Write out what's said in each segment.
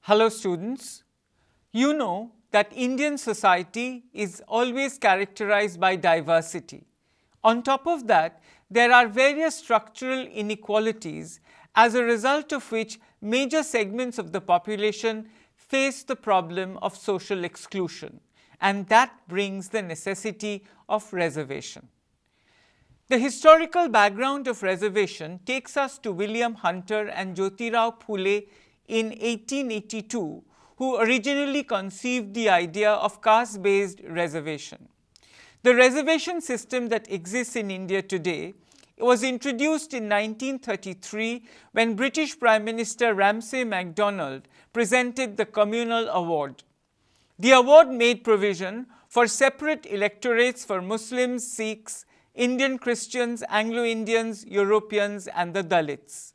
Hello students, you know that Indian society is always characterized by diversity. On top of that, there are various structural inequalities as a result of which major segments of the population face the problem of social exclusion, and that brings the necessity of reservation. The historical background of reservation takes us to William Hunter and Jyotirao Phule in 1882, who originally conceived the idea of caste-based reservation. The reservation system that exists in India today was introduced in 1933 when British Prime Minister Ramsay MacDonald presented the Communal Award. The award made provision for separate electorates for Muslims, Sikhs, Indian Christians, Anglo-Indians, Europeans and the Dalits.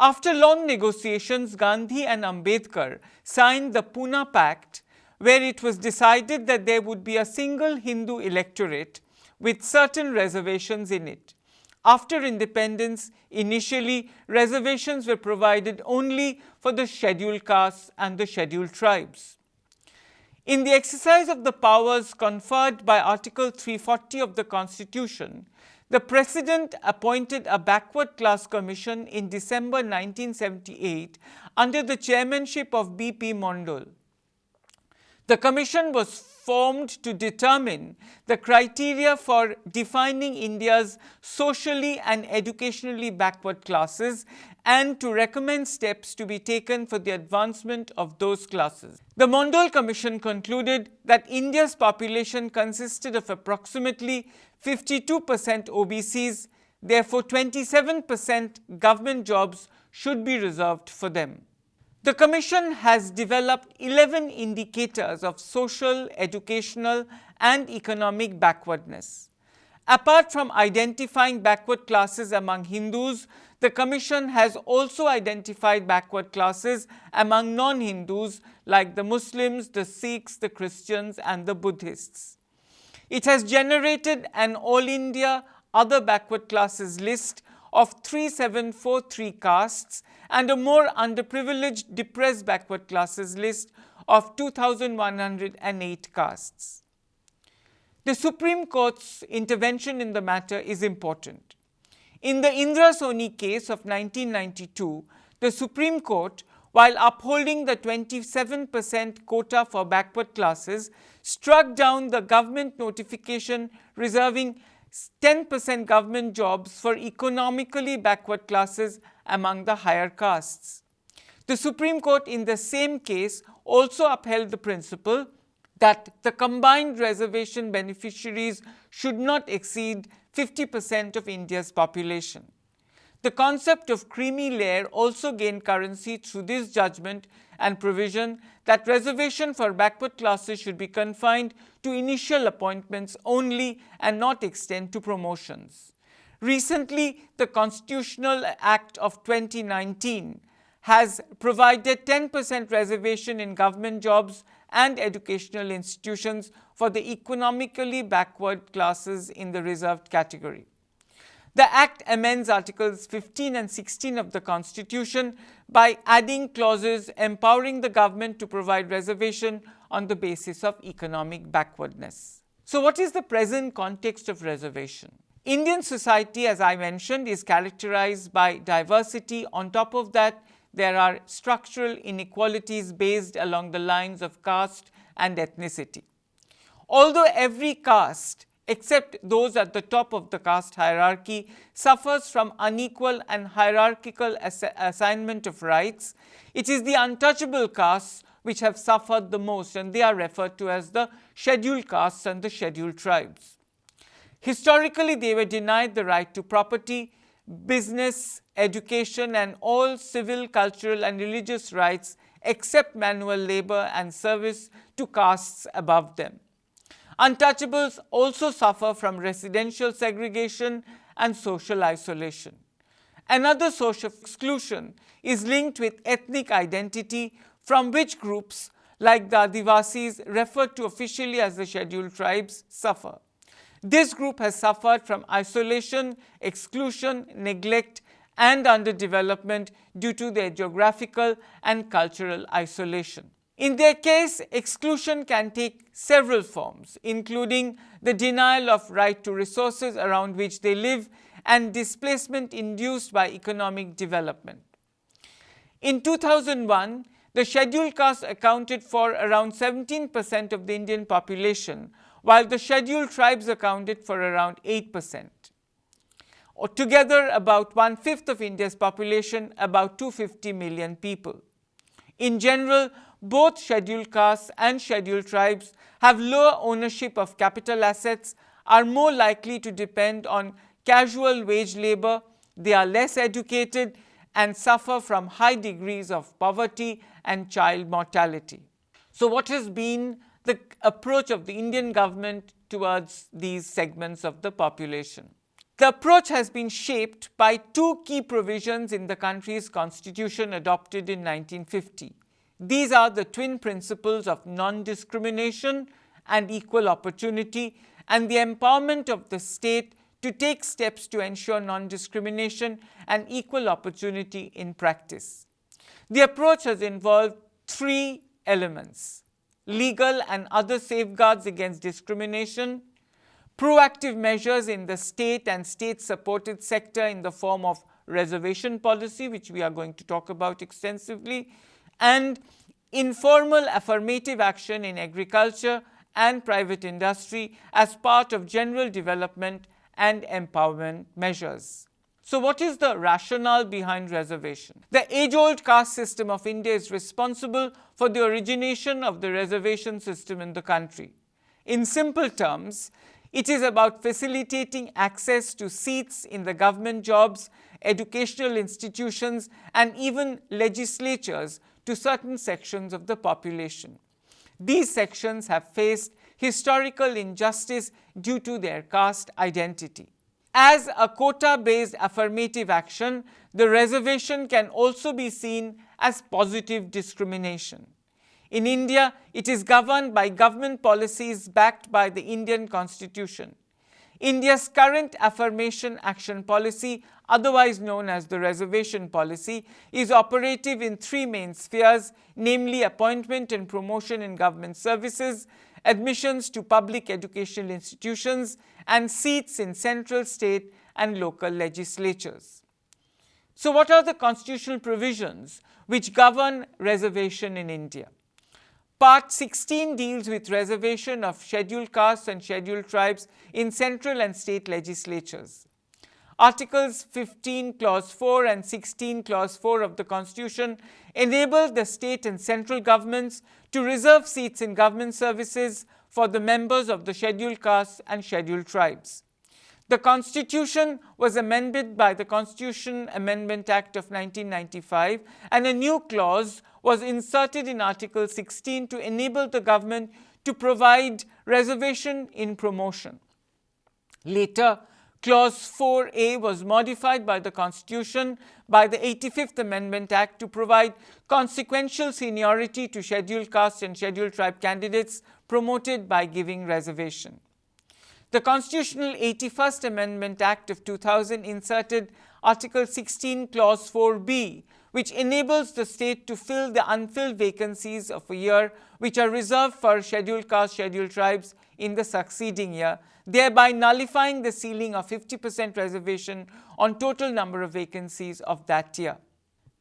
After long negotiations, Gandhi and Ambedkar signed the Pune Pact, where it was decided that there would be a single Hindu electorate with certain reservations in it. After independence, initially reservations were provided only for the scheduled castes and the scheduled tribes. In the exercise of the powers conferred by Article 340 of the Constitution, the President appointed a backward class commission in December 1978 under the chairmanship of B.P. Mondal. The commission was formed to determine the criteria for defining India's socially and educationally backward classes and to recommend steps to be taken for the advancement of those classes. The Mondal Commission concluded that India's population consisted of approximately 52% OBCs, therefore 27% government jobs should be reserved for them. The Commission has developed 11 indicators of social, educational and economic backwardness. Apart from identifying backward classes among Hindus, the Commission has also identified backward classes among non-Hindus like the Muslims, the Sikhs, the Christians and the Buddhists. It has generated an All India Other Backward Classes list of 3743 castes and a more underprivileged depressed backward classes list of 2108 castes. The Supreme Court's intervention in the matter is important. In the Indra Soni case of 1992, the Supreme Court, while upholding the 27% quota for backward classes, struck down the government notification reserving 10% government jobs for economically backward classes among the higher castes. The Supreme Court in the same case also upheld the principle that the combined reservation beneficiaries should not exceed 50% of India's population. The concept of creamy layer also gained currency through this judgment and provision that reservation for backward classes should be confined to initial appointments only and not extend to promotions. Recently, the Constitutional Act of 2019 has provided 10% reservation in government jobs and educational institutions for the economically backward classes in the reserved category. The Act amends Articles 15 and 16 of the Constitution by adding clauses empowering the government to provide reservation on the basis of economic backwardness. So what is the present context of reservation? Indian society, as I mentioned, is characterized by diversity. On top of that, there are structural inequalities based along the lines of caste and ethnicity. Although every caste except those at the top of the caste hierarchy, suffers from unequal and hierarchical assignment of rights, it is the untouchable castes which have suffered the most, and they are referred to as the scheduled castes and the scheduled tribes. Historically, they were denied the right to property, business, education and all civil, cultural and religious rights except manual labor and service to castes above them. Untouchables also suffer from residential segregation and social isolation. Another source of exclusion is linked with ethnic identity, from which groups like the Adivasis, referred to officially as the scheduled tribes, suffer. This group has suffered from isolation, exclusion, neglect and underdevelopment due to their geographical and cultural isolation. In their case, exclusion can take several forms, including the denial of right to resources around which they live and displacement induced by economic development. In 2001, the scheduled castes accounted for around 17% of the Indian population, while the scheduled tribes accounted for around 8%. Or together, about 1/5 of India's population, about 250 million people. In general, both scheduled castes and scheduled tribes have lower ownership of capital assets, are more likely to depend on casual wage labor, they are less educated, and suffer from high degrees of poverty and child mortality. So what has been the approach of the Indian government towards these segments of the population? The approach has been shaped by two key provisions in the country's constitution adopted in 1950. These are the twin principles of non-discrimination and equal opportunity, and the empowerment of the state to take steps to ensure non-discrimination and equal opportunity in practice. The approach has involved three elements: legal and other safeguards against discrimination, proactive measures in the state and state-supported sector in the form of reservation policy, which we are going to talk about extensively, and informal affirmative action in agriculture and private industry as part of general development and empowerment measures. So what is the rationale behind reservation? The age-old caste system of India is responsible for the origination of the reservation system in the country. In simple terms, it is about facilitating access to seats in the government jobs, educational institutions, and even legislatures to certain sections of the population. These sections have faced historical injustice due to their caste identity. As a quota-based affirmative action, the reservation can also be seen as positive discrimination. In India, it is governed by government policies backed by the Indian Constitution. India's current affirmation action policy, otherwise known as the reservation policy, is operative in three main spheres, namely appointment and promotion in government services, admissions to public educational institutions, and seats in central, state, and local legislatures. So what are the constitutional provisions which govern reservation in India? Part 16 deals with reservation of scheduled castes and scheduled tribes in central and state legislatures. Articles 15 Clause 4 and 16 Clause 4 of the Constitution enable the state and central governments to reserve seats in government services for the members of the scheduled castes and scheduled tribes. The Constitution was amended by the Constitution Amendment Act of 1995, and a new clause was inserted in Article 16 to enable the government to provide reservation in promotion. Later, Clause 4A was modified by the Constitution by the 85th Amendment Act to provide consequential seniority to scheduled caste and scheduled tribe candidates promoted by giving reservation. The Constitutional 81st Amendment Act of 2000 inserted Article 16 Clause 4B, which enables the state to fill the unfilled vacancies of a year which are reserved for scheduled caste, scheduled tribes in the succeeding year, thereby nullifying the ceiling of 50% reservation on total number of vacancies of that year.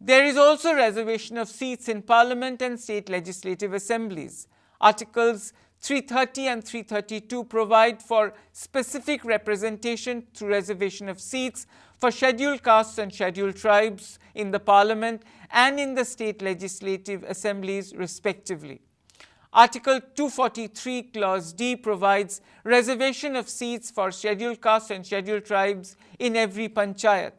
There is also reservation of seats in Parliament and state legislative assemblies. Articles 330 and 332 provide for specific representation through reservation of seats for scheduled castes and scheduled tribes in the Parliament and in the state legislative assemblies respectively. Article 243 Clause D provides reservation of seats for scheduled castes and scheduled tribes in every panchayat.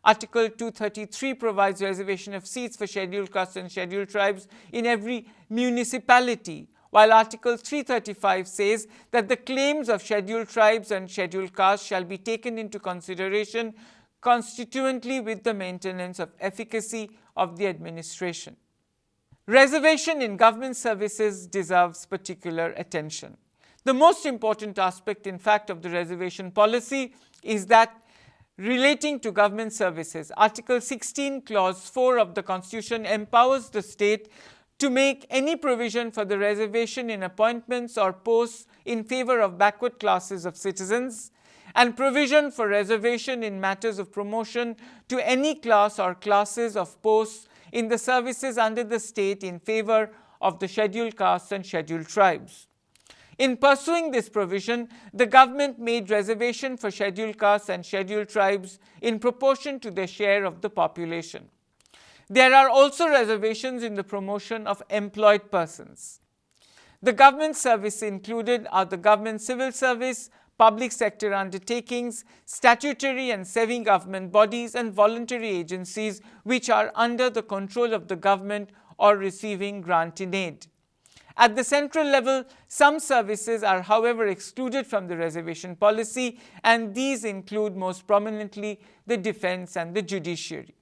Article 233 provides reservation of seats for scheduled castes and scheduled tribes in every municipality, while Article 335 says that the claims of scheduled tribes and scheduled castes shall be taken into consideration constituently with the maintenance of efficacy of the administration. Reservation in government services deserves particular attention. The most important aspect, in fact, of the reservation policy is that relating to government services, Article 16, Clause 4 of the Constitution empowers the state to make any provision for the reservation in appointments or posts in favour of backward classes of citizens, and provision for reservation in matters of promotion to any class or classes of posts in the services under the state in favour of the scheduled castes and scheduled tribes. In pursuing this provision, the government made reservation for scheduled castes and scheduled tribes in proportion to their share of the population. There are also reservations in the promotion of employed persons. The government service included are the government civil service, public sector undertakings, statutory and semi-government bodies and voluntary agencies which are under the control of the government or receiving grant in aid. At the central level, some services are however excluded from the reservation policy, and these include most prominently the defence and the judiciary.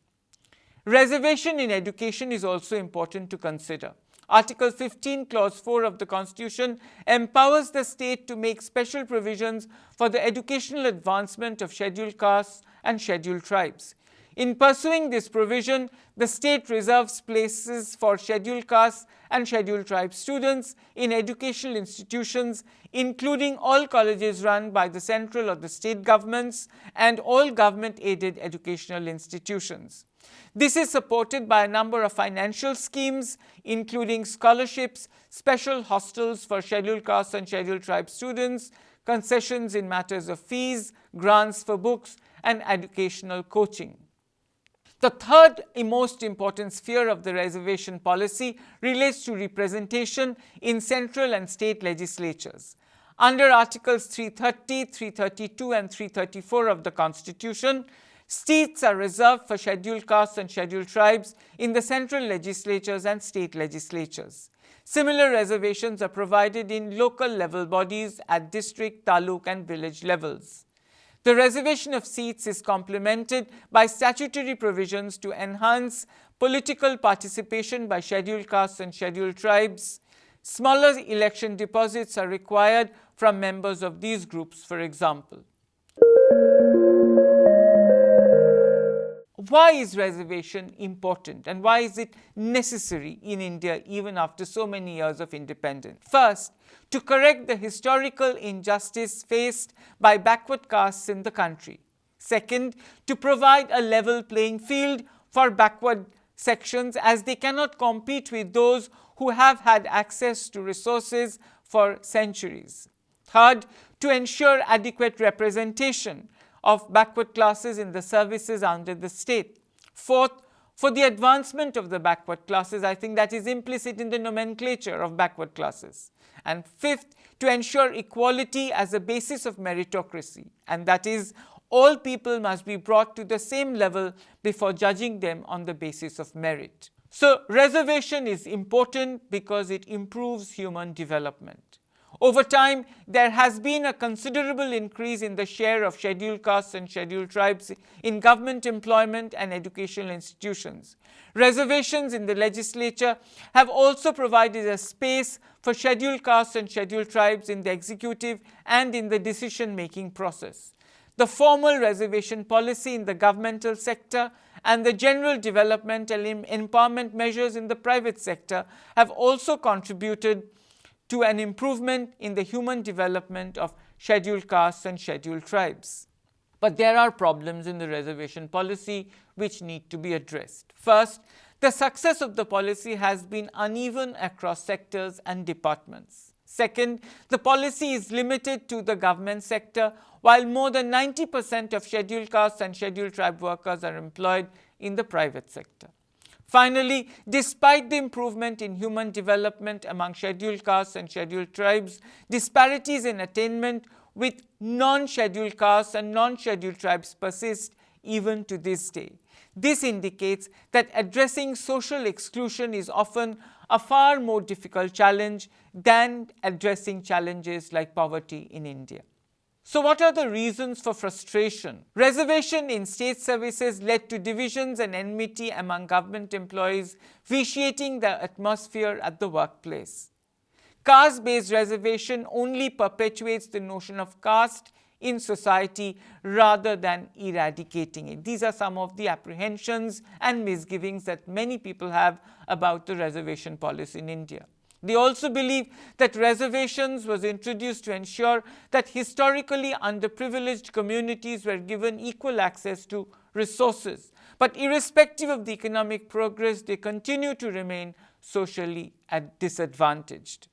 Reservation in education is also important to consider. Article 15, Clause 4 of the Constitution empowers the state to make special provisions for the educational advancement of scheduled castes and scheduled tribes. In pursuing this provision, the state reserves places for scheduled castes and scheduled tribe students in educational institutions, including all colleges run by the central or the state governments and all government-aided educational institutions. This is supported by a number of financial schemes, including scholarships, special hostels for scheduled castes and scheduled tribe students, concessions in matters of fees, grants for books, and educational coaching. The third most important sphere of the reservation policy relates to representation in central and state legislatures. Under Articles 330, 332 and 334 of the Constitution, seats are reserved for scheduled castes and scheduled tribes in the central legislatures and state legislatures. Similar reservations are provided in local level bodies at district, taluk and village levels. The reservation of seats is complemented by statutory provisions to enhance political participation by scheduled castes and scheduled tribes. Smaller election deposits are required from members of these groups, for example. Why is reservation important and why is it necessary in India even after so many years of independence? First, to correct the historical injustice faced by backward castes in the country. Second, to provide a level playing field for backward sections as they cannot compete with those who have had access to resources for centuries. Third, to ensure adequate representation of backward classes in the services under the state. Fourth, for the advancement of the backward classes, I think that is implicit in the nomenclature of backward classes. And fifth, to ensure equality as a basis of meritocracy, and that is, all people must be brought to the same level before judging them on the basis of merit. So, reservation is important because it improves human development. Over time, there has been a considerable increase in the share of scheduled castes and scheduled tribes in government employment and educational institutions. Reservations in the legislature have also provided a space for scheduled castes and scheduled tribes in the executive and in the decision-making process. The formal reservation policy in the governmental sector and the general developmental empowerment measures in the private sector have also contributed to an improvement in the human development of scheduled castes and scheduled tribes. But there are problems in the reservation policy which need to be addressed. First, the success of the policy has been uneven across sectors and departments. Second, the policy is limited to the government sector, while more than 90% of scheduled castes and scheduled tribe workers are employed in the private sector. Finally, despite the improvement in human development among scheduled castes and scheduled tribes, disparities in attainment with non-scheduled castes and non-scheduled tribes persist even to this day. This indicates that addressing social exclusion is often a far more difficult challenge than addressing challenges like poverty in India. So what are the reasons for frustration? Reservation in state services led to divisions and enmity among government employees, vitiating the atmosphere at the workplace. Caste-based reservation only perpetuates the notion of caste in society rather than eradicating it. These are some of the apprehensions and misgivings that many people have about the reservation policy in India. They also believe that reservations was introduced to ensure that historically underprivileged communities were given equal access to resources. But irrespective of the economic progress, they continue to remain socially disadvantaged.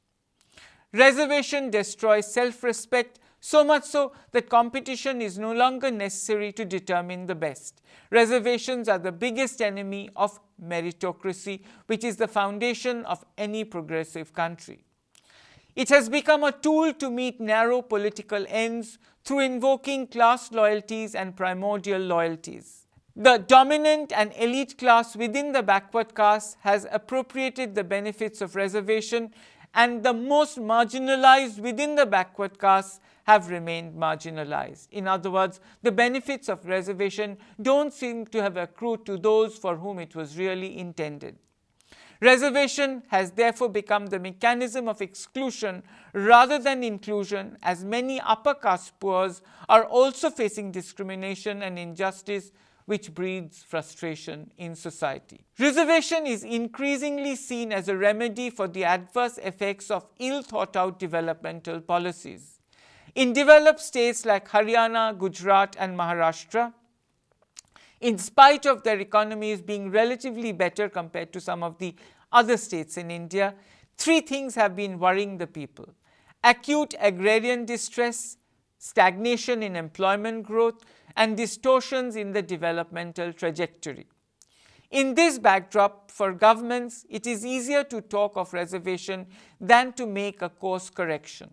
Reservation destroys self-respect, so much so that competition is no longer necessary to determine the best. Reservations are the biggest enemy of meritocracy, which is the foundation of any progressive country. It has become a tool to meet narrow political ends through invoking class loyalties and primordial loyalties. The dominant and elite class within the backward caste has appropriated the benefits of reservation, and the most marginalized within the backward caste have remained marginalized. In other words, the benefits of reservation don't seem to have accrued to those for whom it was really intended. Reservation has therefore become the mechanism of exclusion rather than inclusion, as many upper caste poors are also facing discrimination and injustice, which breeds frustration in society. Reservation is increasingly seen as a remedy for the adverse effects of ill-thought-out developmental policies. In developed states like Haryana, Gujarat and Maharashtra, in spite of their economies being relatively better compared to some of the other states in India, three things have been worrying the people: acute agrarian distress, stagnation in employment growth, and distortions in the developmental trajectory. In this backdrop, for governments, it is easier to talk of reservation than to make a course correction.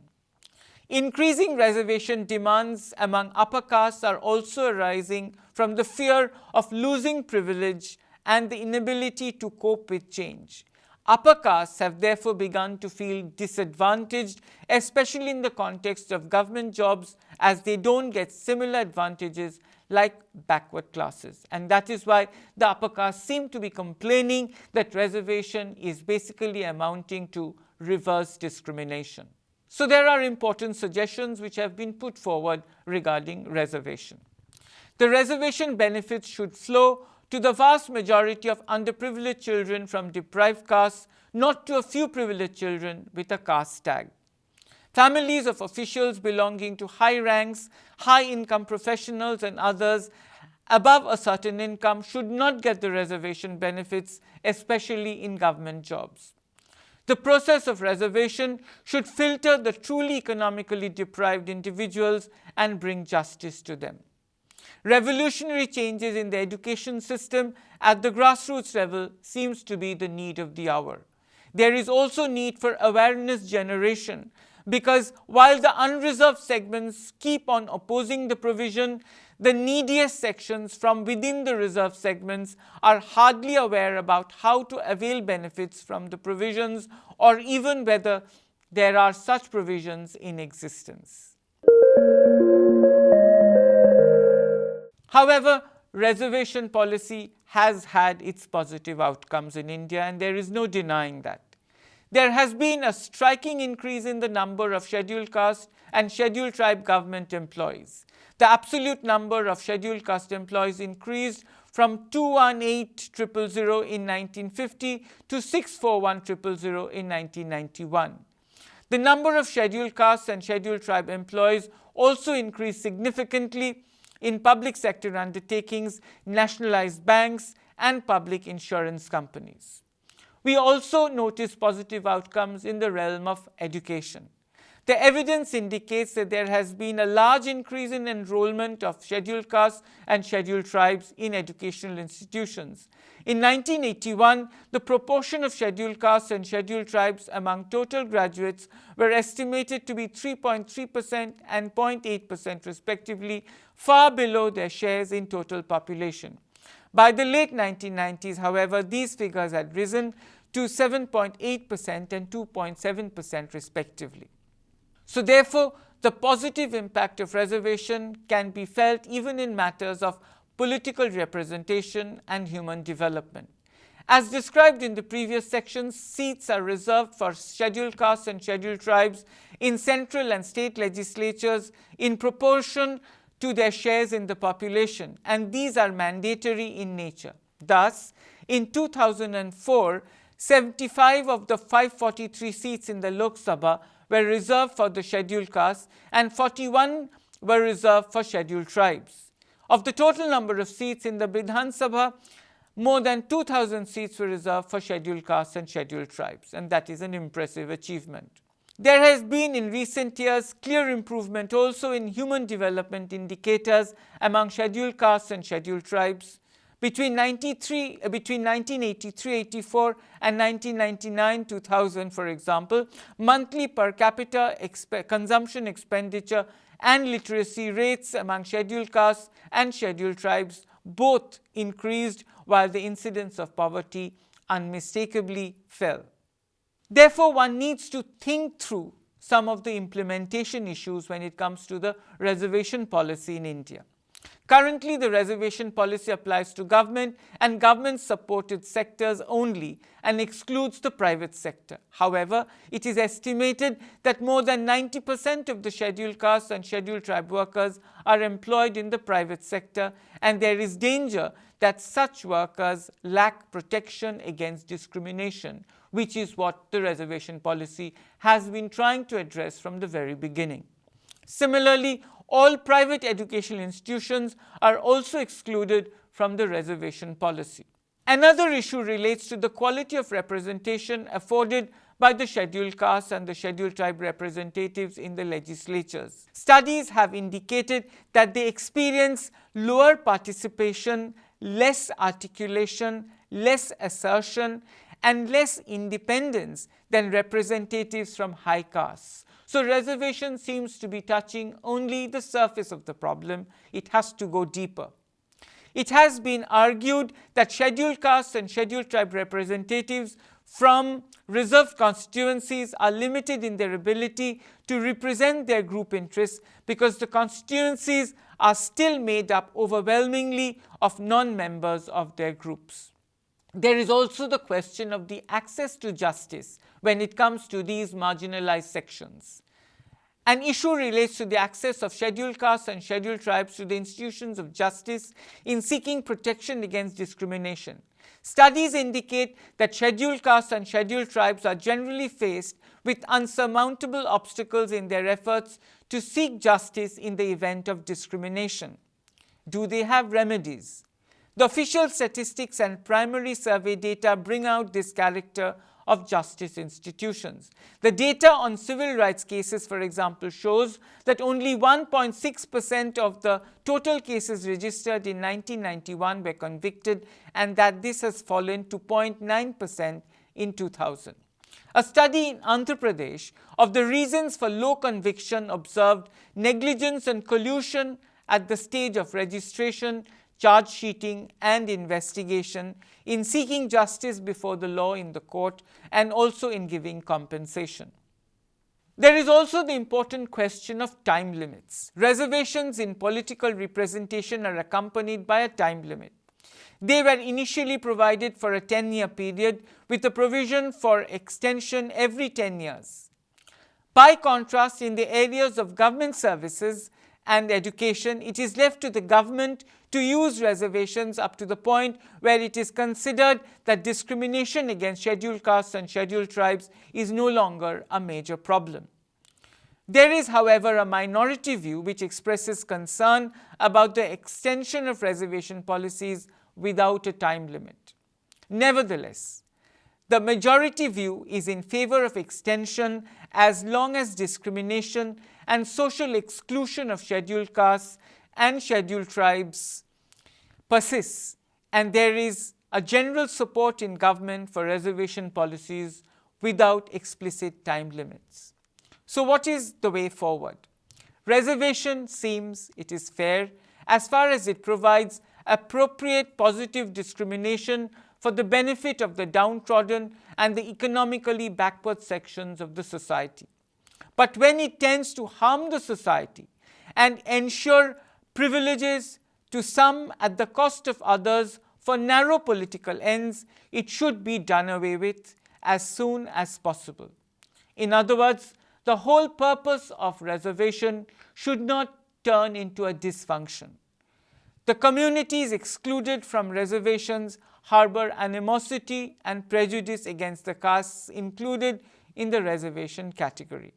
Increasing reservation demands among upper castes are also arising from the fear of losing privilege and the inability to cope with change. Upper castes have therefore begun to feel disadvantaged, especially in the context of government jobs, as they don't get similar advantages like backward classes. And that is why the upper castes seem to be complaining that reservation is basically amounting to reverse discrimination. So there are important suggestions which have been put forward regarding reservation. The reservation benefits should flow to the vast majority of underprivileged children from deprived castes, not to a few privileged children with a caste tag. Families of officials belonging to high ranks, high-income professionals and others above a certain income should not get the reservation benefits, especially in government jobs. The process of reservation should filter the truly economically deprived individuals and bring justice to them. Revolutionary changes in the education system at the grassroots level seems to be the need of the hour. There is also need for awareness generation, because while the unreserved segments keep on opposing the provision, the neediest sections from within the reserved segments are hardly aware about how to avail benefits from the provisions, or even whether there are such provisions in existence. However, reservation policy has had its positive outcomes in India, and there is no denying that. There has been a striking increase in the number of scheduled caste and scheduled tribe government employees. The absolute number of scheduled caste employees increased from 218,000 in 1950 to 641,000 in 1991. The number of scheduled caste and scheduled tribe employees also increased significantly in public sector undertakings, nationalized banks, and public insurance companies. We also notice positive outcomes in the realm of education. The evidence indicates that there has been a large increase in enrollment of scheduled castes and scheduled tribes in educational institutions. In 1981, the proportion of scheduled castes and scheduled tribes among total graduates were estimated to be 3.3% and 0.8% respectively, far below their shares in total population. By the late 1990s, however, these figures had risen to 7.8% and 2.7% respectively. So therefore, the positive impact of reservation can be felt even in matters of political representation and human development. As described in the previous sections, seats are reserved for scheduled castes and scheduled tribes in central and state legislatures in proportion to their shares in the population, and these are mandatory in nature. Thus, in 2004, 75 of the 543 seats in the Lok Sabha were reserved for the scheduled castes and 41 were reserved for scheduled tribes. Of the total number of seats in the Vidhan Sabha, more than 2,000 seats were reserved for scheduled castes and scheduled tribes, and that is an impressive achievement. There has been in recent years clear improvement also in human development indicators among scheduled castes and scheduled tribes. Between 1983-84 and 1999-2000, for example, monthly per capita consumption expenditure and literacy rates among scheduled castes and scheduled tribes both increased, while the incidence of poverty unmistakably fell. Therefore, one needs to think through some of the implementation issues when it comes to the reservation policy in India. Currently, the reservation policy applies to government and government-supported sectors only and excludes the private sector. However, it is estimated that more than 90% of the scheduled caste and scheduled tribe workers are employed in the private sector, and there is danger that such workers lack protection against discrimination, which is what the reservation policy has been trying to address from the very beginning. Similarly, all private educational institutions are also excluded from the reservation policy. Another issue relates to the quality of representation afforded by the scheduled caste and the scheduled tribe representatives in the legislatures. Studies have indicated that they experience lower participation, less articulation, less assertion, and less independence than representatives from high castes. So reservation seems to be touching only the surface of the problem. It has to go deeper. It has been argued that scheduled castes and scheduled tribe representatives from reserved constituencies are limited in their ability to represent their group interests because the constituencies are still made up overwhelmingly of non-members of their groups. There is also the question of the access to justice when it comes to these marginalized sections. An issue relates to the access of scheduled castes and scheduled tribes to the institutions of justice in seeking protection against discrimination. Studies indicate that scheduled castes and scheduled tribes are generally faced with unsurmountable obstacles in their efforts to seek justice in the event of discrimination. Do they have remedies? The official statistics and primary survey data bring out this character of justice institutions. The data on civil rights cases, for example, shows that only 1.6% of the total cases registered in 1991 were convicted, and that this has fallen to 0.9% in 2000. A study in Andhra Pradesh of the reasons for low conviction observed negligence and collusion at the stage of registration, charge sheeting and investigation, in seeking justice before the law in the court, and also in giving compensation. There is also the important question of time limits. Reservations in political representation are accompanied by a time limit. They were initially provided for a 10-year period with a provision for extension every 10 years. By contrast, in the areas of government services and education, it is left to the government to use reservations up to the point where it is considered that discrimination against scheduled castes and scheduled tribes is no longer a major problem. There is, however, a minority view which expresses concern about the extension of reservation policies without a time limit. Nevertheless, the majority view is in favor of extension as long as discrimination and social exclusion of scheduled castes and scheduled tribes persists, and there is a general support in government for reservation policies without explicit time limits. So what is the way forward? Reservation seems it is fair as far as it provides appropriate positive discrimination for the benefit of the downtrodden and the economically backward sections of the society. But when it tends to harm the society and ensure privileges to some at the cost of others for narrow political ends, it should be done away with as soon as possible. In other words, the whole purpose of reservation should not turn into a dysfunction. The communities excluded from reservations harbor animosity and prejudice against the castes included in the reservation category,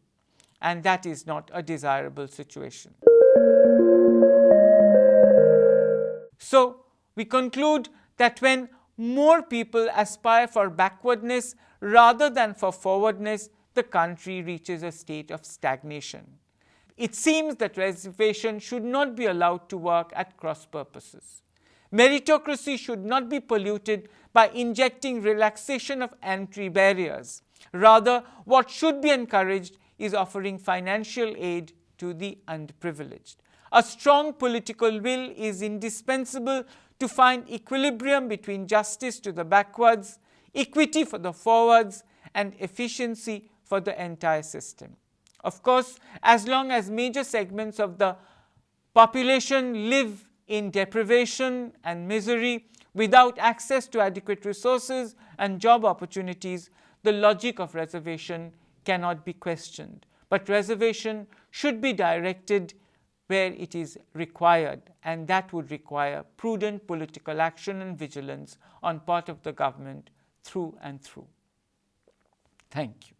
and that is not a desirable situation. So, we conclude that when more people aspire for backwardness rather than for forwardness, the country reaches a state of stagnation. It seems that reservation should not be allowed to work at cross purposes. Meritocracy should not be polluted by injecting relaxation of entry barriers. Rather, what should be encouraged is offering financial aid to the underprivileged. A strong political will is indispensable to find equilibrium between justice to the backwards, equity for the forwards, and efficiency for the entire system. Of course, as long as major segments of the population live in deprivation and misery without access to adequate resources and job opportunities, the logic of reservation cannot be questioned. But reservation should be directed where it is required, and that would require prudent political action and vigilance on part of the government through and through. Thank you.